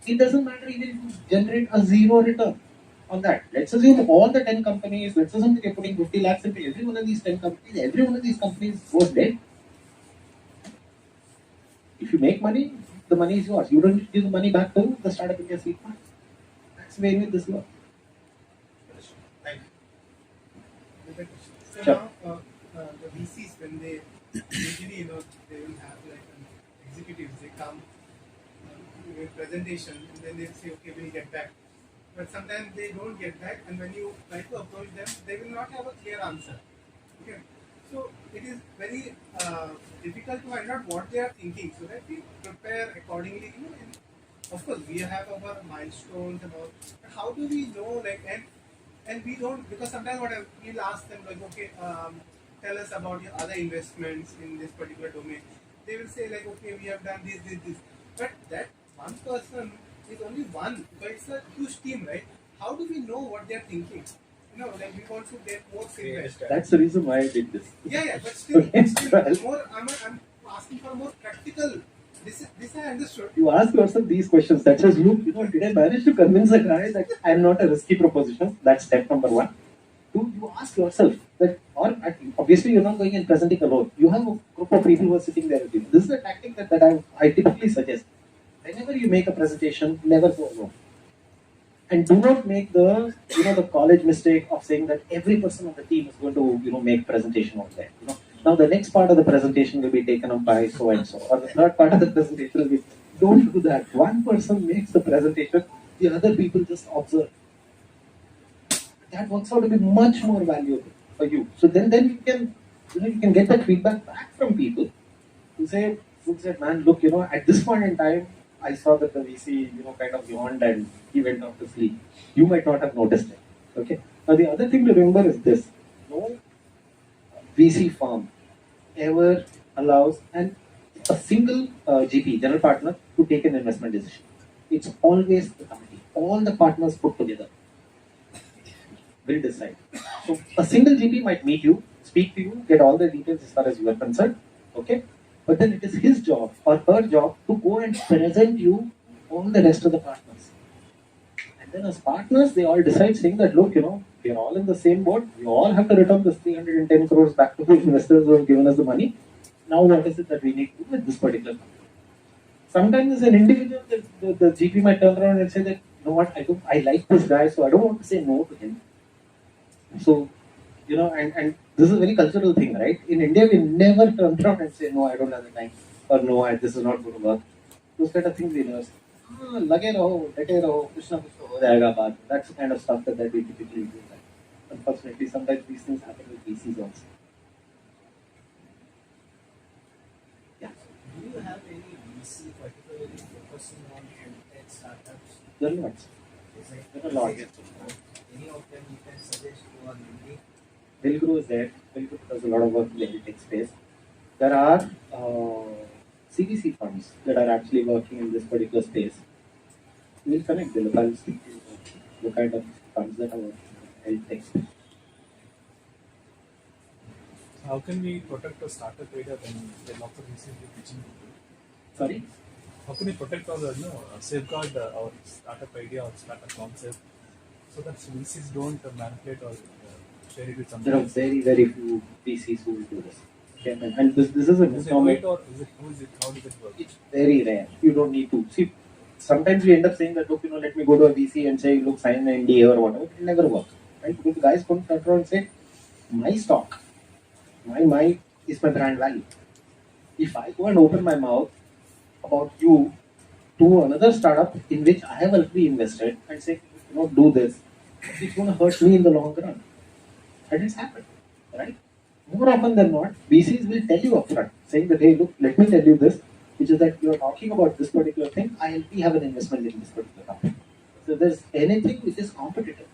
It doesn't matter even if you generate a zero return on that. Let's assume all the 10 companies, let's assume that you're putting 50 lakhs into every one of these 10 companies, every one of these companies goes dead. If you make money, the money is yours. You don't need to give the money back to the startup India seed fund. That's the way with this law. Thank you. Another question. So Sure. now the VCs, when they usually, they will have like an executives, they come with presentation and then they'll say, okay, we'll get back. But sometimes they don't get back, and when you try to approach them, they will not have a clear answer. Okay. So it is very difficult to find out what they are thinking, so that we prepare accordingly. And of course, we have our milestones and all. But how do we know, and we don't, because sometimes we'll ask them like, okay, tell us about your other investments in this particular domain. They will say like, okay, we have done this. But that one person is only one, but it's a huge team, right? How do we know what they're thinking? Like we want to get more feedback. That's the reason why I did this. Yeah, but still, Okay. more. I'm asking for more practical. This I understood. You ask yourself these questions. That says, look, did I manage to convince a guy that I'm not a risky proposition? That's step number one. Two, you ask yourself that, or obviously you're not going and presenting alone. You have a group of people who are sitting there with you. This is a tactic that I typically suggest. Whenever you make a presentation, never go alone. And do not make the college mistake of saying that every person on the team is going to make presentation out there. Now the next part of the presentation will be taken up by so and so, or the third part of the presentation will be. Don't do that. One person makes the presentation, the other people just observe. That works out to be much more valuable for you. So then you can get that feedback back from people who say, man, look, at this point in time, I saw that the VC, kind of yawned and he went off to sleep. You might not have noticed it. Okay. Now the other thing to remember is this: no VC firm ever allows a single GP, general partner, to take an investment decision. It's always the committee. All the partners put together will decide. So a single GP might meet you, speak to you, get all the details as far as you are concerned. Okay. But then it is his job or her job to go and present you all the rest of the partners. And then as partners, they all decide saying that, look, we are all in the same boat. We all have to return this 310 crores back to the investors who have given us the money. Now what is it that we need to do with this particular company? Sometimes as an individual, the GP might turn around and say that, you know what, I like this guy, so I don't want to say no to him. So, and this is a very cultural thing, right? In India, we never turn around and say, no, I don't have the time, or no, this is not going to work. Those kind of things we never say. Lage raho, lete raho, kuch na kuch to ho jayega baad. That's the kind of stuff that we typically do. Unfortunately, sometimes these things happen with VCs also. Yeah. Do you have any VC particularly focusing on fintech startups? There are lots. There are lots. Any of them you can suggest who are unique? Pilgrim is there. Pilgrim does a lot of work in the edtech space. There are CVC funds that are actually working in this particular space. We'll connect them. I'll speak to the kind of funds that are working in the edtech space. How can we protect a startup idea when there are lots of VCs pitching people? Sorry? How can we protect or safeguard our startup idea or startup concept so that VCs don't manipulate or share it with There are someone? very, very few VCs who will do this. Okay? And this is a Is it misnomer. right or who is it? How does it work? It's very rare. You don't need to. See, sometimes we end up saying that, look, let me go to a VC and say, look, sign an NDA or whatever. It will never work. Right? Because the guys couldn't turn around and say, my stock, my is my brand value. If I go and open my mouth about you to another startup in which I have already invested and say, do this, it's going to hurt me in the long run. And it's happened. Right? More often than not, VCs will tell you upfront, saying that, hey, look, let me tell you this, which is that you're talking about this particular thing, I already have an investment in this particular company. So if there's anything which is competitive,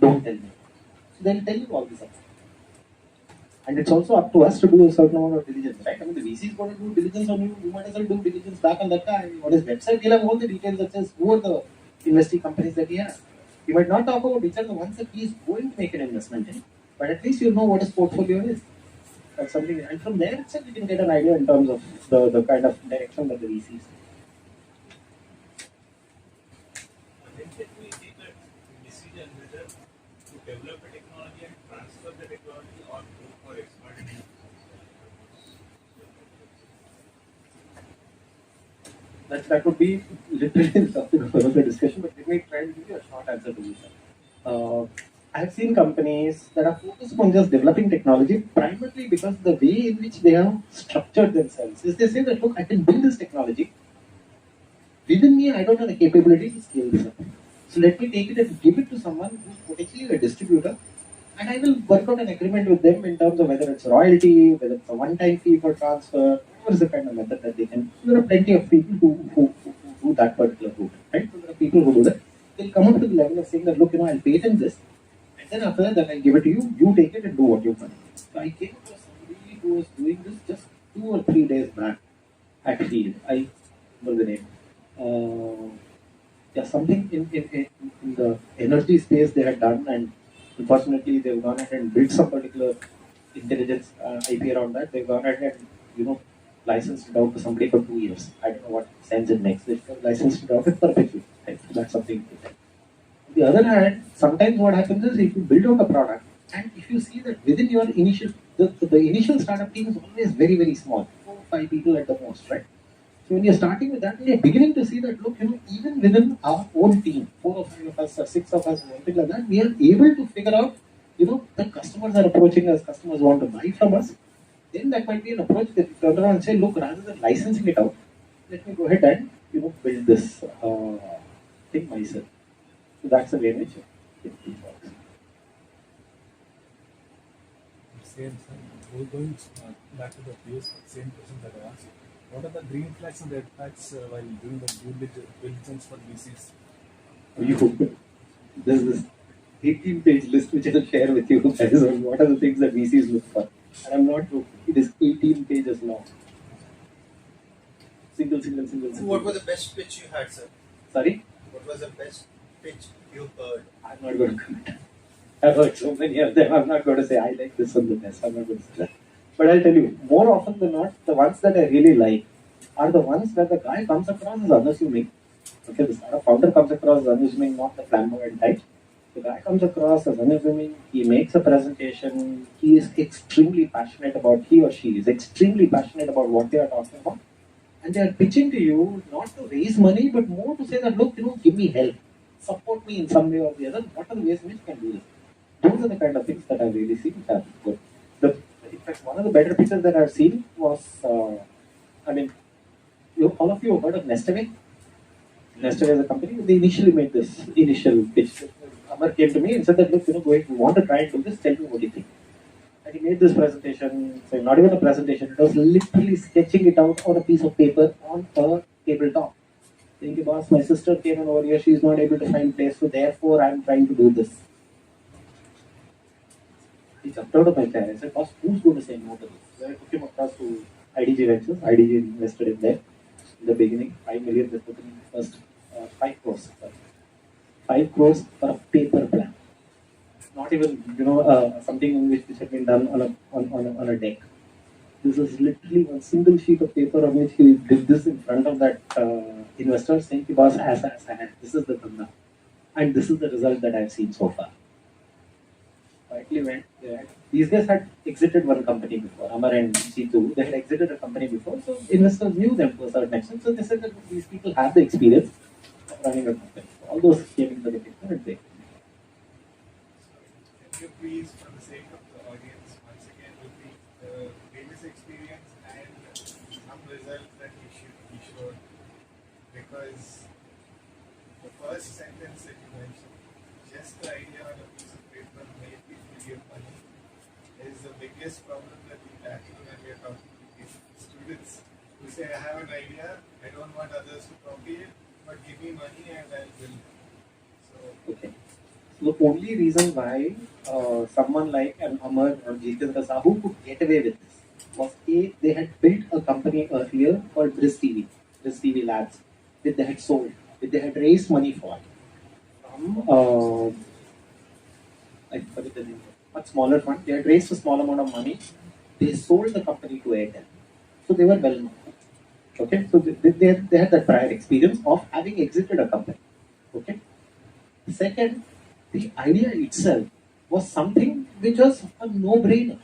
don't tell me. So they'll tell you all this upfront. And it's also up to us to do a certain amount of diligence, right? I mean, the VC is going to do diligence on you. You might as well do diligence back on that guy. On his website, he'll have all the details that says who are the investee companies that he has. You might not talk about which are the ones that he is going to make an investment in, but at least you know what his portfolio is. That's something, and from there itself you can get an idea in terms of the kind of direction that the VCs. When can we take a decision whether to develop a technology and transfer the technology or go for expanding? That would be literally something for the discussion, but let me try to give you a short answer to this. I have seen companies that are focused on just developing technology primarily because the way in which they have structured themselves is they say that, look, I can build this technology. Within me, I don't have the capability to scale this up. So let me take it and give it to someone who's potentially a distributor, and I will work out an agreement with them in terms of whether it's royalty, whether it's a one-time fee for transfer, whatever is the kind of method that they can. There are plenty of people who do that particular route, right? So there are people who do that. They'll come up to the level of saying that, look, I'll patent this, and then after that, then I'll give it to you. You take it and do what you want. So I came across somebody who was doing this just 2 or 3 days back at Field. I remember the name. Yeah, something in the energy space they had done, and unfortunately they've gone ahead and built some particular intelligence IP around that. They've gone ahead and licensed it out to somebody for 2 years. I don't know what sense it makes. They've licensed it out in perpetuity. Right? So that's something to take. On the other hand, sometimes what happens is if you build out a product and if you see that within your initial the initial startup team is always very, very small, 4 or 5 people at the most, right? So when you're starting with that, you're beginning to see that, look, even within our own team, 4 or 5 of us or 6 of us, something like that, we are able to figure out, that customers are approaching us, customers want to buy from us. Then that might be an approach that you turn around and say, look, rather than licensing it out, let me go ahead and, build this thing myself. So that's the way in which it works. Same. Going back to the previous same question that I asked. What are the green flags and red flags while doing the due diligence for VCs? There's this 18-page list which I'll share with you guys on what are the things that VCs look for. And I'm not joking. It is 18 pages long. Single. What was the best pitch you had, sir? Sorry? What was the best pitch you heard? I'm not going to comment. I've heard so many of them. I'm not going to say I like this one the best. I'm not going to say that. But I'll tell you, more often than not, the ones that I really like are the ones where the guy comes across as unassuming. Okay, the startup founder comes across as unassuming, not the flamboyant type. The guy comes across as unassuming, he makes a presentation, he is extremely passionate about, he or she is extremely passionate about what they are talking about. And they are pitching to you not to raise money, but more to say that, look, give me help, support me in some way or the other. What are the ways in which you can do this? Those are the kind of things that I really see which are good. In fact, one of the better pitches that I've seen was, all of you have heard of Nestaway? Nestaway is a company. They initially made this initial pitch. Amar came to me and said that, look, if you want to try and do this, tell me what you think. And he made this presentation, so not even a presentation, it was literally sketching it out on a piece of paper on a tabletop. Saying, boss, my sister came in over here, she's not able to find place, so therefore I'm trying to do this. He jumped out of my chair. I said, boss, who's going to say no to this? So I took him across to IDG Ventures. IDG invested in there in the beginning. 5 million, they put in the first 5 crores. 5 crores for a paper plan. Not even, something which had been done on a deck. This is literally one single sheet of paper on which he did this in front of that investor saying, boss, this is the dhanda. And this is the result that I've seen so far. Quietly went there. These guys had exited one company before, Amar and C2. They had exited a company before, so investors knew them to a certain extent. So they said that these people have the experience of running a company. So all those came into the picture and they. Can you please, for the sake of the audience, once again repeat the previous experience and some results that he showed? Because the first sentence that you mentioned, just the idea on a piece of paper made people give money, is the biggest problem that we tackle when we are talking to students who say, I have an idea, I don't want others to copy it, but give me money and I'll build it. So, okay. So the only reason why someone like an Amar or Jitendra Sahu could get away with this was they had built a company earlier called Briz TV Labs, which they had sold, which they had raised money for. from I forget the name, much smaller fund. They had raised a small amount of money. They sold the company to Airtel. So they were well known. Okay, so they had that prior experience of having exited a company. Okay. Second, the idea itself was something which was a no-brainer.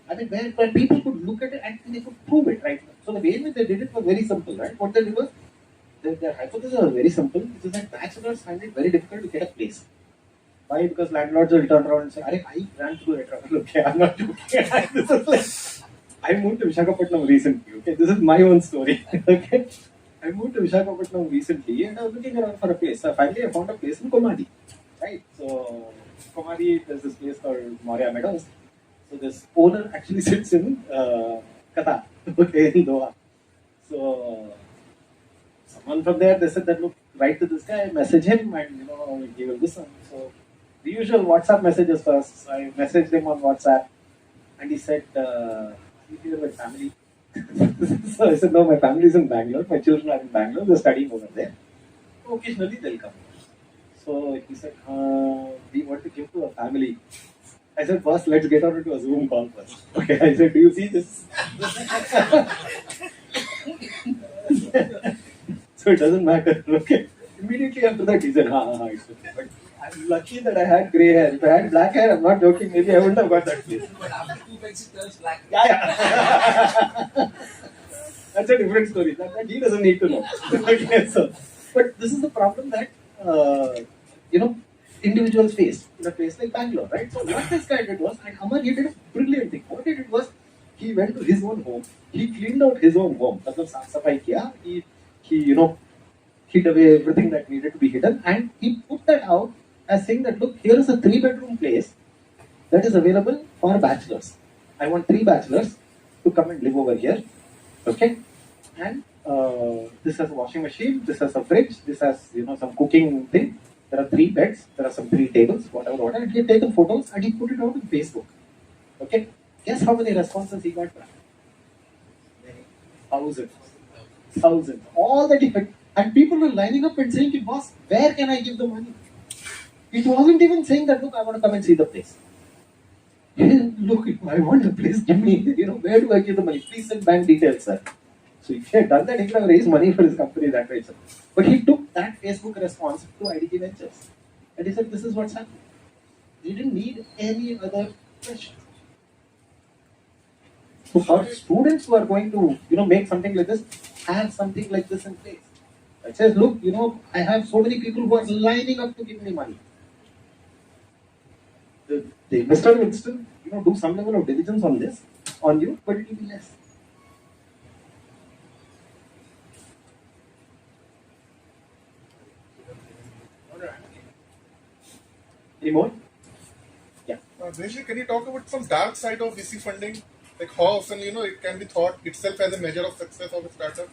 I mean, where people could look at it and they could prove it, right? So the way in which they did it was very simple, right? What they did was, their hypothesis was very simple, which is that bachelors find it very difficult to get a place. Why? Because landlords will turn around and say, I ran through it. Okay, I'm not joking. This is like, I moved to Visakhapatnam recently. Okay, this is my own story. Okay, I moved to Visakhapatnam recently and I was looking around for a place. So finally, I found a place in Komadi. Right. So Komadi, there's this place called Moria Meadows. So this owner actually sits in Qatar. Okay, in Doha. So someone from there, they said that look, write to this guy, message him, and he will listen. So the usual WhatsApp messages first. So I messaged him on WhatsApp, and he said, "You here with family?" So I said, "No, my family is in Bangalore. My children are in Bangalore. They're studying over there. Occasionally they'll come." So he said, "We want to give to a family." I said, "First, let's get on into a Zoom call first." Okay, I said, "Do you see this?" So it doesn't matter. Okay. Immediately after that, he said, it's okay. But I'm lucky that I had grey hair. If I had black hair, I'm not joking, maybe I wouldn't have got that place. But after 2 weeks, it turns black. Yeah. That's a different story. That he doesn't need to know. Okay, so, but this is the problem that, individuals face in a place like Bangalore, right? So what this guy did was, and Amar, he did a brilliant thing. What he did was, he went to his own home. He cleaned out his own home. He hid away everything that needed to be hidden, and he put that out as saying that, look, here is a 3-bedroom place that is available for bachelors. I want 3 bachelors to come and live over here. Okay? And this has a washing machine, this has a fridge, this has some cooking thing. There are 3 beds, there are some 3 tables, whatever. And he had taken photos and he put it out on Facebook. Okay? Guess how many responses he got back? Thousands. Thousands. All that he had. And people were lining up and saying, "Boss, where can I give the money?" It wasn't even saying that, look, I want to come and see the place. Look, I want the place, give me, where do I give the money? Please send bank details, sir. So if he had done that, he could have raised money for his company that way, sir. But he took that Facebook response to IDG Ventures. And he said, this is what's happening. He didn't need any other question. So for students who are going to, make something like this, have something like this in place. It says, look, I have so many people who are lining up to give me money. The investor will still, do some level of diligence on this, on you, but it will be less. Any more? Yeah. Basically, can you talk about some dark side of VC funding? Like how often, it can be thought itself as a measure of success of a startup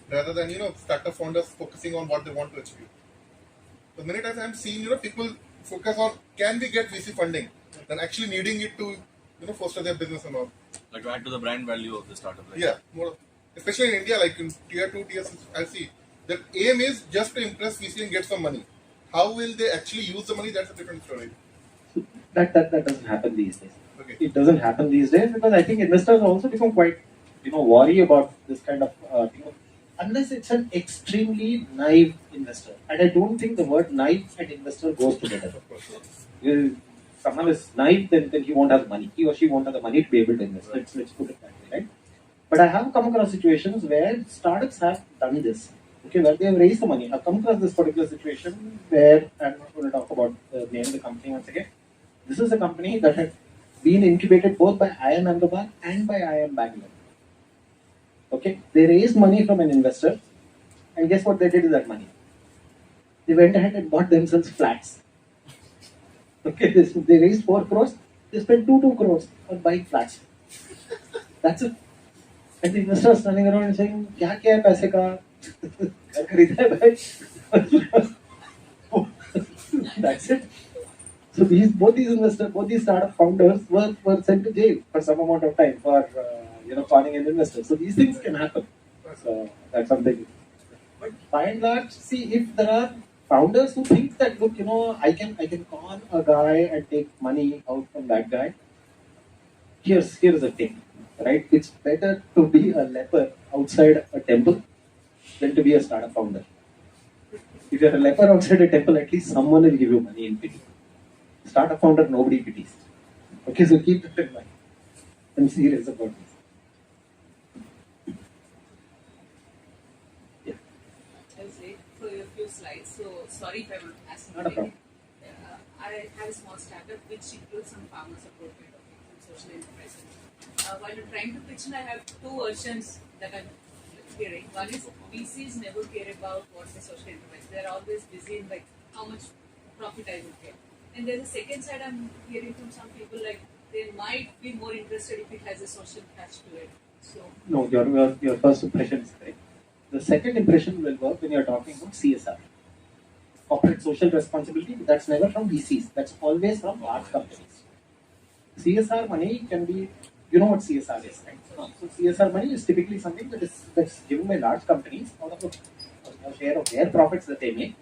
rather than, startup founders focusing on what they want to achieve. So many times I'm seeing, people focus on can we get VC funding than actually needing it to, foster their business and all. Like to add to the brand value of the startup. Right? Yeah, more, especially in India, like in tier 2, tier 6, I see the aim is just to impress VC and get some money. How will they actually use the money? That's a different story. That doesn't happen these days. Okay. It doesn't happen these days because I think investors also become quite, worry about this kind of thing. Unless it's an extremely naive investor. And I don't think the word naive and investor goes together. If someone is naive, then he won't have money. He or she won't have the money to be able to invest. Let's put it that way, right? But I have come across situations where startups have done this. Okay, where they have raised the money. I've come across this particular situation where I'm not going to talk about the name of the company once again. This is a company that had been incubated both by IIM Ahmedabad and by IIM Bangalore. Okay, they raised money from an investor, and guess what they did with that money? They went ahead and bought themselves flats. Okay, they raised 4 crores, they spent 2 crores on buying flats. That's it. And the investor is standing around and saying, "Kya hai paise ka? Ghar kharida hai bhai." That's it. So both these startup founders were sent to jail for some amount of time for conning an investor. So these things can happen. So that's something. But by and large, see, if there are founders who think that, look, I can con a guy and take money out from that guy. Here's the thing, right? It's better to be a leper outside a temple than to be a startup founder. If you're a leper outside a temple, at least someone will give you money in pity. Startup founder, nobody pities. Okay, so keep that in mind. I'm serious about this. I was late for a few slides, so sorry if I will ask. Not a problem. I have a small startup which includes some farmer support kind of things, some social enterprises. While I'm trying to pitch in, I have two versions that I'm hearing. One is VCs never care about what's the social enterprise. They're always busy in like how much profit I will get. And there's a second side I'm hearing from some people like they might be more interested if it has a social touch to it. So No, your first impression is correct. The second impression will work when you're talking about CSR. Corporate social responsibility, that's never from VCs. That's always from large companies. CSR money can be, you know what CSR is, right? So CSR money is typically something that's given by large companies out of a share of their profits that they make,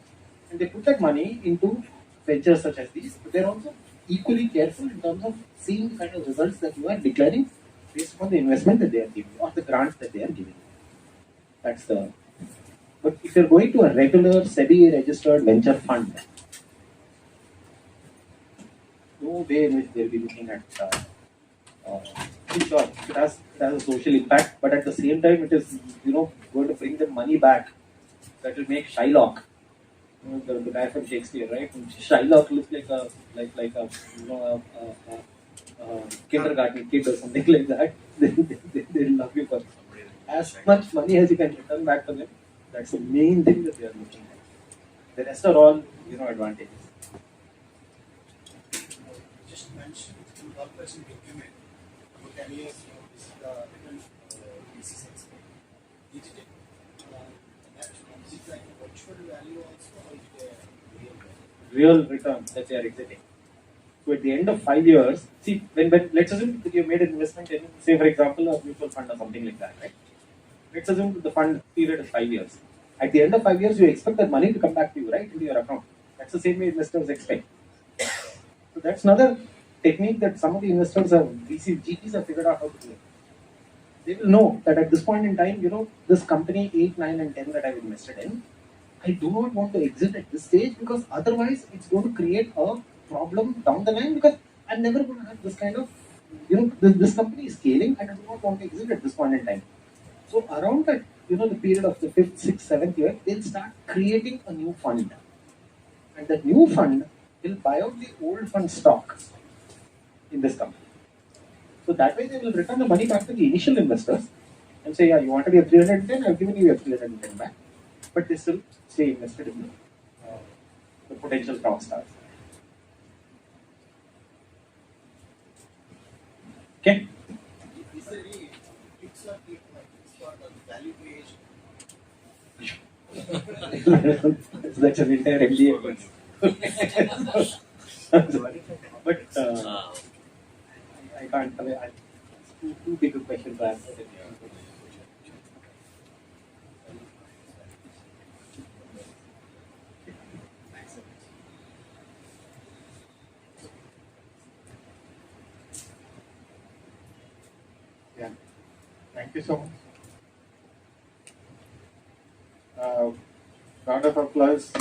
and they put that money into ventures such as these. But they're also equally careful in terms of seeing the kind of results that you are declaring based upon the investment that they are giving or the grants that they are giving. That's the. But if you're going to a regular SEBI registered venture fund, no way in which they'll be looking at. Sure, it has a social impact, but at the same time, it is going to bring them money back. That will make Shylock, the guy from Shakespeare, right? Shylock looks like a kindergarten kid or something like that. They'll love you for as much money as you can return back to them. That's the main thing that they are looking at. The rest are all advantages. Just mentioned in corporation document for 10 years, this is the return VC expect. Is it like a virtual value also, or is it a real value? Real return that they are exiting. So at the end of 5 years, see, when let's assume that you made an investment in, say for example, a mutual fund or something like that, right? Let's assume that the fund period is 5 years. At the end of 5 years, you expect that money to come back to you, right, into your account. That's the same way investors expect. So that's another technique that some of the investors have, GPs have figured out how to do it. They will know that at this point in time, this company 8, 9, and 10 that I've invested in, I do not want to exit at this stage because otherwise it's going to create a problem down the line because I'm never going to have this kind of, this company is scaling and I do not want to exit at this point in time. So around that, the period of the 5th, 6th, 7th year, they'll start creating a new fund. And that new fund will buy out the old fund stock in this company. So that way they will return the money back to the initial investors and say, yeah, you want to be a 310, I've given you your 310 back. But they still stay invested in the potential stock stars. Okay? Is there any tricks or tips for the value creation? That's an entire MBA course. But I can't. It's too big a question to answer. Yeah. Thank you so much. Round of applause.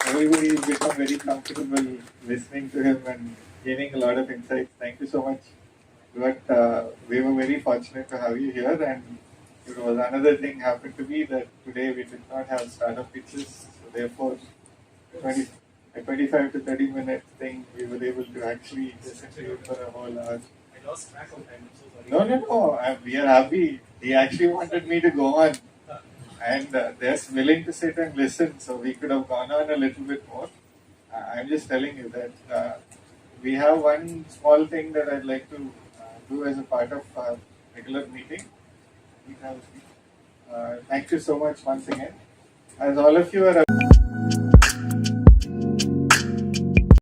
Everybody has become very comfortable listening to him and gaining a lot of insights. Thank you so much. But we were very fortunate to have you here, and it was another thing happened to be that today we did not have startup pitches, so therefore a 25 to 30 minute thing we were able to actually listen to you for a whole hour. I lost track of time. I'm so sorry. No. We are happy. He actually wanted me to go on. And they're willing to sit and listen, so we could have gone on a little bit more. I'm just telling you that we have one small thing that I'd like to do as a part of our regular meeting. Thank you so much once again. As all of you are